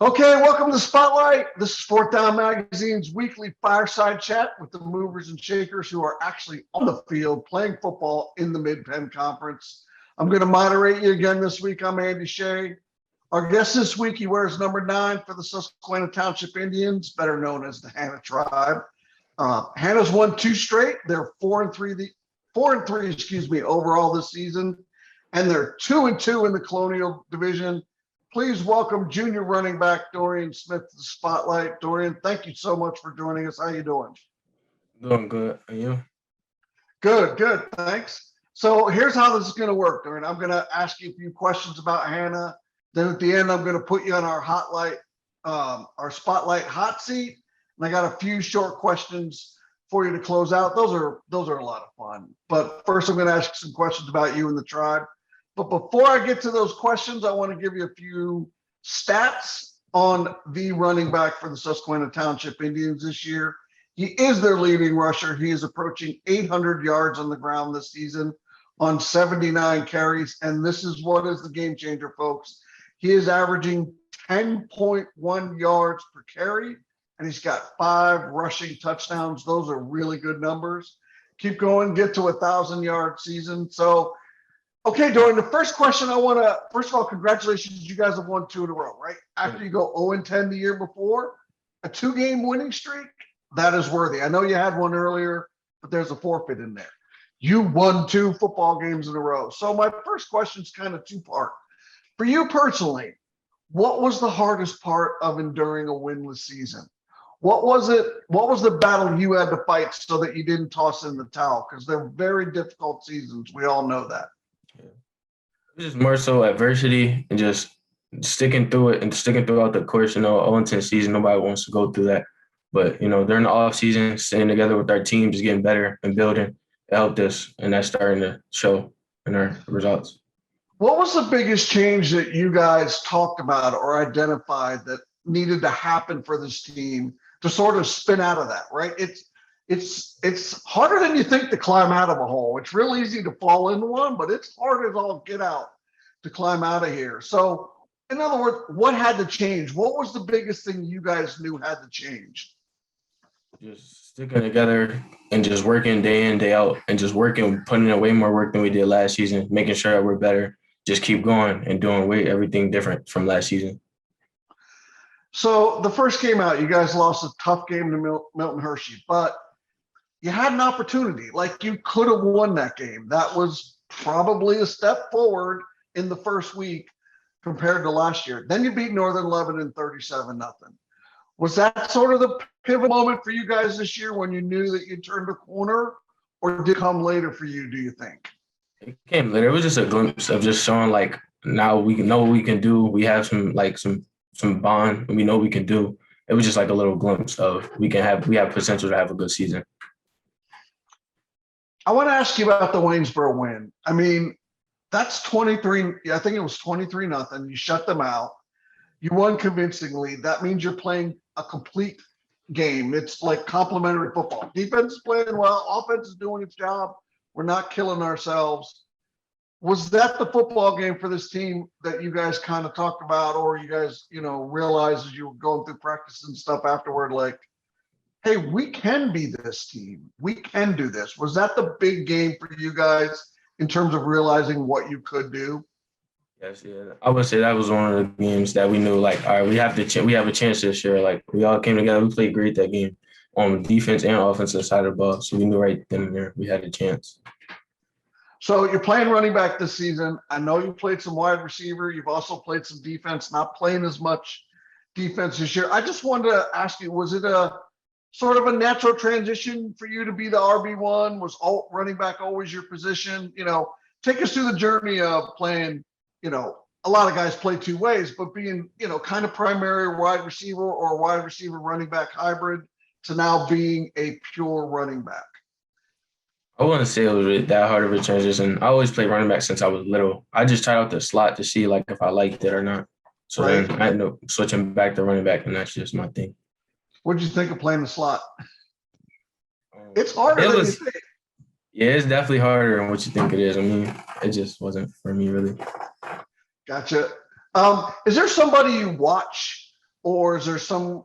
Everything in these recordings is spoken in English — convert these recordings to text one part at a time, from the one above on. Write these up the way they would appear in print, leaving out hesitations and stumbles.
Okay, welcome to Spotlight. This is Fourth Down Magazine's weekly fireside chat with the movers and shakers who are actually on the field playing football in the Mid-Penn Conference. I'm going to moderate you again this week. I'm Andy Shay. Our guest this week, he wears number 9 for the Susquehanna Township Indians, better known as the Hanna Tribe. Hanna's won 2 straight. They're 4-3, overall this season, and they're 2-2 in the Colonial Division. Please welcome junior running back Dorian Smith to the Spotlight. Dorian, thank you so much for joining us. How you doing? Doing good. And you? Good. Thanks. So here's how this is going to work, Dorian. I'm going to ask you a few questions about Hanna. Then at the end, I'm going to put you on our Spotlight hot seat. And I got a few short questions for you to close out. Those are a lot of fun. But first, I'm going to ask you some questions about you and the tribe. But before I get to those questions, I want to give you a few stats on the running back for the Susquehanna Township Indians this year. He is their leading rusher. He is approaching 800 yards on the ground this season on 79 carries. And this is what is the game changer, folks. He is averaging 10.1 yards per carry, and he's got 5 rushing touchdowns. Those are really good numbers. Keep going, get to 1,000-yard season. So, okay, Dorian, the first question first of all, congratulations. You guys have won 2 in a row, right? After you go 0-10 the year before, a 2-game winning streak, that is worthy. I know you had one earlier, but there's a forfeit in there. You won 2 football games in a row. So my first question is kind of 2-part. For you personally, what was the hardest part of enduring a winless season? What was it? What was the battle you had to fight so that you didn't toss in the towel? Because they're very difficult seasons. We all know that. Yeah. It's just more so adversity and just sticking through it and sticking throughout the course. 0-10 season, nobody wants to go through that. But, during the off season, staying together with our team, just getting better and building, it helped us. And that's starting to show in our results. What was the biggest change that you guys talked about or identified that needed to happen for this team to sort of spin out of that, right? It's harder than you think to climb out of a hole. It's real easy to fall into one, but it's hard as all get out to climb out of here. So, in other words, what had to change? What was the biggest thing you guys knew had to change? Just sticking together and just working day in, day out, and just working, putting in way more work than we did last season, making sure that we're better. Just keep going and doing everything different from last season. So the first game out, you guys lost a tough game to Milton Hershey, but you had an opportunity. Like, you could have won that game. That was probably a step forward in the first week compared to last year. Then you beat Northern Lebanon 37-0. Was that sort of the pivot moment for you guys this year when you knew that you turned a corner, or did it come later for you, do you think? It came later. It was just a glimpse of just showing, like, now we know what we can do. We have some bond, and we know we can do. It was just like a little glimpse of we have potential to have a good season. I want to ask you about the Waynesboro win. I mean, that's 23. I think it was 23-0. You shut them out. You won convincingly. That means you're playing a complete game. It's like complementary football. Defense is playing well. Offense is doing its job. We're not killing ourselves. Was that the football game for this team that you guys kind of talked about, or you guys, realized as you were going through practice and stuff afterward, like, hey, we can be this team. We can do this. Was that the big game for you guys in terms of realizing what you could do? Yes, yeah. I would say that was one of the games that we knew, like, all right, we have a chance this year. Like, we all came together. We played great that game on defense and offensive side of the ball. So we knew right then and there we had a chance. So you're playing running back this season. I know you played some wide receiver. You've also played some defense, not playing as much defense this year. I just wanted to ask you, was it a sort of a natural transition for you to be the RB1? Was running back always your position? Take us through the journey of playing, a lot of guys play 2 ways, but being, kind of primary wide receiver or wide receiver running back hybrid to now being a pure running back. I wouldn't say it was really that hard of a transition. I always played running back since I was little. I just tried out the slot to see, like, if I liked it or not. So Right. Then I ended up switching back to running back, and that's just my thing. What did you think of playing the slot? It's harder than you think. Yeah, it's definitely harder than what you think it is. I mean, it just wasn't for me, really. Gotcha. Is there somebody you watch or is there some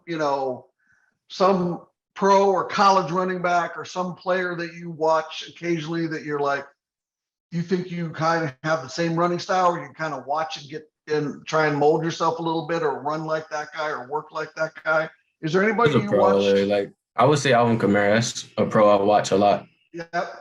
pro or college running back or some player that you watch occasionally that you're like, you think you kind of have the same running style where you kind of watch and get and try and mold yourself a little bit or run like that guy or work like that guy? Is there He's anybody a you pro, watched? Larry. Like I would say Alvin Kamara. That's a pro I watch a lot. Yep.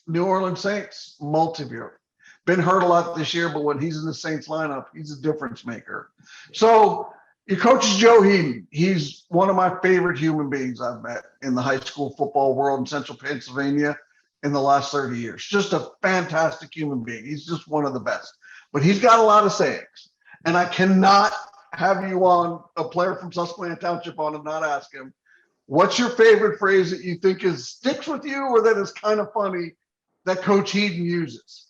New Orleans Saints, multi-viewer. Been hurt a lot this year, but when he's in the Saints lineup, he's a difference maker. So your coach is Joe Heaton. He's one of my favorite human beings I've met in the high school football world in central Pennsylvania in the last 30 years. Just a fantastic human being. He's just one of the best. But he's got a lot of sayings. And I cannot have you on, a player from Susquehanna Township, on and not ask him, what's your favorite phrase that you think sticks with you or that is kind of funny that Coach Heaton uses?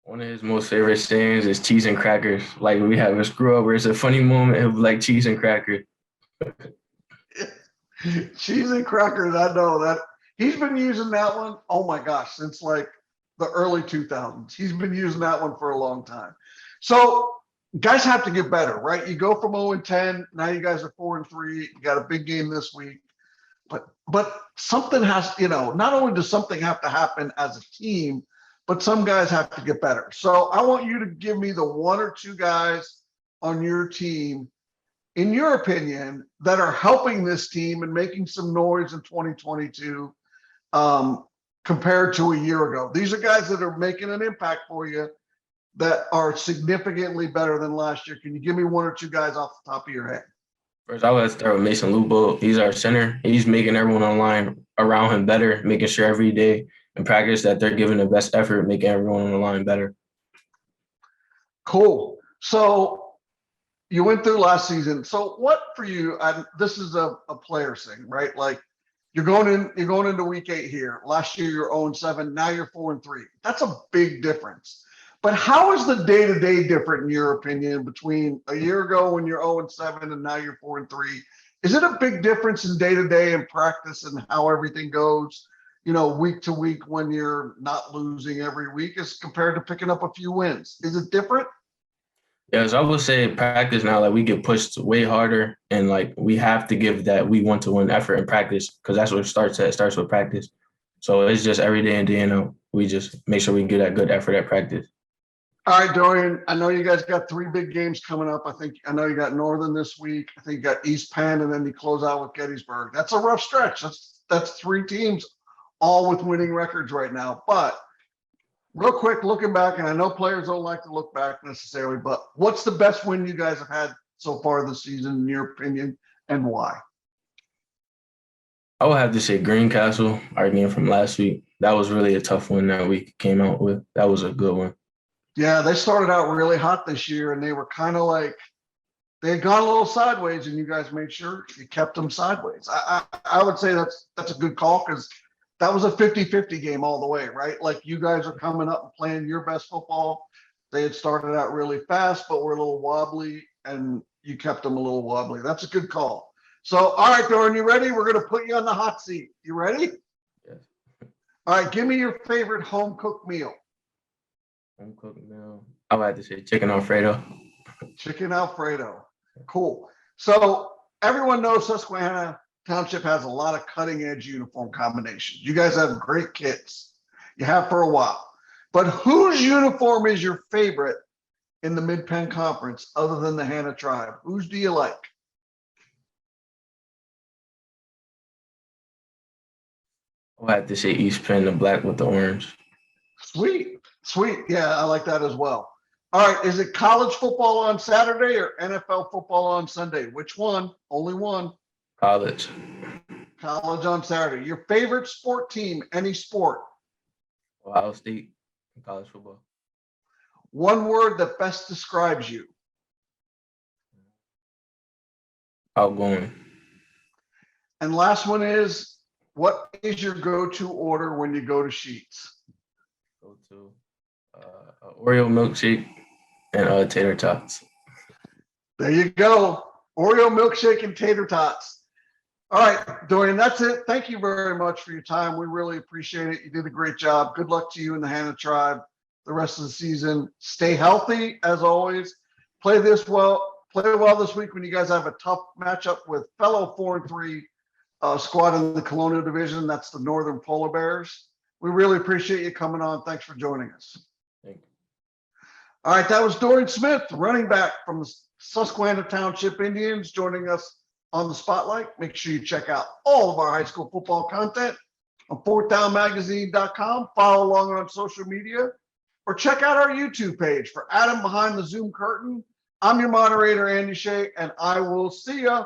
One of his most favorite sayings is cheese and crackers. Like we have a screw up where it's a funny moment of like cheese and crackers. Cheese and crackers, I know that. He's been using that one, oh my gosh, since like the early 2000s. He's been using that one for a long time. So guys have to get better, right? You go from 0-10, now you guys are 4-3. You got a big game this week. But something has, not only does something have to happen as a team, but some guys have to get better. So I want you to give me the one or two guys on your team, in your opinion, that are helping this team and making some noise in 2022 compared to a year ago. These are guys that are making an impact for you that are significantly better than last year. Can you give me one or two guys off the top of your head? First, I would start with Mason Lupo. He's our center. He's making everyone online around him better, making sure every day in practice that they're giving the best effort, making everyone on the line better. Cool. So you went through last season. So what for you? This is a player thing, right? Like you're going into week 8 here. Last year you're 0-7. Now you're 4-3. That's a big difference. But how is the day-to-day different in your opinion between a year ago when you're 0-7 and now you're 4-3? Is it a big difference in day-to-day and practice and how everything goes, week to week when you're not losing every week as compared to picking up a few wins? Is it different? Yes, I would say practice now, like we get pushed way harder and like we have to give that we want to win effort in practice because that's what it starts at. It starts with practice. So it's just every day in, day out. We just make sure we get that good effort at practice. All right, Dorian, I know you guys got 3 big games coming up. I know you got Northern this week. I think you got East Penn, and then you close out with Gettysburg. That's a rough stretch. That's 3 teams all with winning records right now. But real quick, looking back, and I know players don't like to look back necessarily, but what's the best win you guys have had so far this season, in your opinion, and why? I would have to say Greencastle, our game from last week. That was really a tough one that we came out with. That was a good one. Yeah, they started out really hot this year, and they were kind of like they had gone a little sideways, and you guys made sure you kept them sideways. I would say that's a good call because that was a 50-50 game all the way, right? Like you guys are coming up and playing your best football. They had started out really fast, but were a little wobbly, and you kept them a little wobbly. That's a good call. So, all right, Doran, you ready? We're going to put you on the hot seat. You ready? Yes. All right, give me your favorite home-cooked meal. Home cooked meal. I would have to say chicken Alfredo. Chicken Alfredo. Cool. So everyone knows Susquehanna Township has a lot of cutting edge uniform combinations. You guys have great kits. You have for a while. But whose uniform is your favorite in the Mid-Penn Conference other than the Hannah Tribe? Whose do you like? I would have to say East Penn, the black with the orange. Sweet. Sweet. Yeah, I like that as well. All right. Is it college football on Saturday or NFL football on Sunday? Which one? Only one. College. College on Saturday. Your favorite sport team, any sport? Ohio State. College football. One word that best describes you. Outgoing. And last one is, what is your go-to order when you go to Sheets? Go to Oreo milkshake and tater tots. There you go. Oreo milkshake and tater tots. All right, Dorian, that's it. Thank you very much for your time. We really appreciate it. You did a great job. Good luck to you and the Hannah Tribe the rest of the season. Stay healthy, as always. Play this well. play well this week when you guys have a tough matchup with fellow 4-3 squad in the Colonial Division. That's the Northern Polar Bears. We really appreciate you coming on. Thanks for joining us. Thank you. All right, that was Dorian Smith, running back from the Susquehanna Township Indians, joining us on the Spotlight. Make sure you check out all of our high school football content on fourthdownmagazine.com. Follow along on social media, or check out our YouTube page. For Adam behind the Zoom curtain, I'm your moderator, Andy Shay, and I will see you